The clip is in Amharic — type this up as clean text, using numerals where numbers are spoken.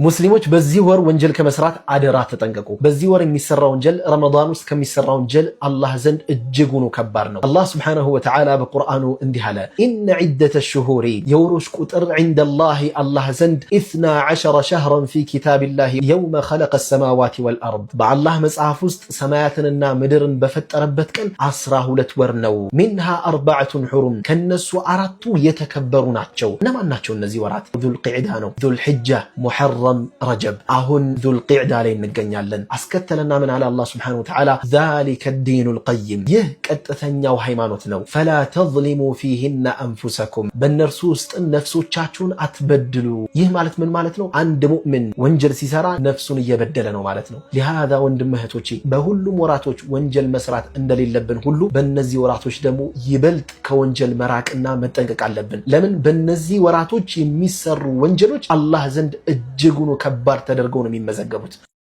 ሙስሊሞች በዚህ ወር ወንጀል ከመስራት አደራ ተጠንቀቁ። በዚህ ወር የሚሰራ ወንጀል ረመዳን ውስጥ ከሚሰራ ወንጀል አላህ ዘንድ እጅጉን ከባድ ነው። አላህ ሱብሓነሁ ወተዓላ በቁርአኑ እንዲህ አለ፣ ኢነ ዒደተ ሽሁሪ የወሮች ቁጥር ዒንደላሂ አላህ ዘንድ 12 ሸህረን ፊ ኪታቢላሂ የውመ ኸለቀ ሰማዋቲ ወልአርድ በአላህ መጽሐፍ ውስጥ ሰማያትንና ምድርን በፈጠረበት ቀን 12 ወር ነው። ሚንሃ አርበዐቱን ሑሩም ከነሱ አራቱ የተከበሩ ናቸው። እነማን ናቸው እነዚህ ወራት? ዙልቂዕዳ ነው፣ ዙልሒጃ፣ ሙሐረም፣ ረጀብ። አሁን ዙልቂዕዳ ላይ እንገኛለን። አስከተለና ምን አለ አላህ ሱብሓነሁ ወተዓላ ዛሊከ ዲኑል ቀይም ይህ ቀጥተኛው ሃይማኖት ነው። ፈላ ተዝሊሙ ፊሂነ አንፉሰኩም በእነርሱ ውስጥ ነፍሶቻችሁን አትበድሉ። ይህ ማለት ምን ማለት ነው? አንድ ሙእምን ወንጀል ሲሰራ ነፍሱን እየበደለ ነው ማለት ነው። ሊሃዛ ወንድም እህቶቼ በሁሉም ወራቶች ወንጀል መስራት እንደሌለብን ሁሉ በእነዚህ ወራቶች ደግሞ ይበልጥ ከወንጀል መራቅና መጠንቀቅ አለብን። ለምን? በእነዚህ ወራቶች የሚሰሩ ወንጀሎች አላህ ዘንድ እጅጉን ከባድ ተደርገው ነው የሚመዘገቡት።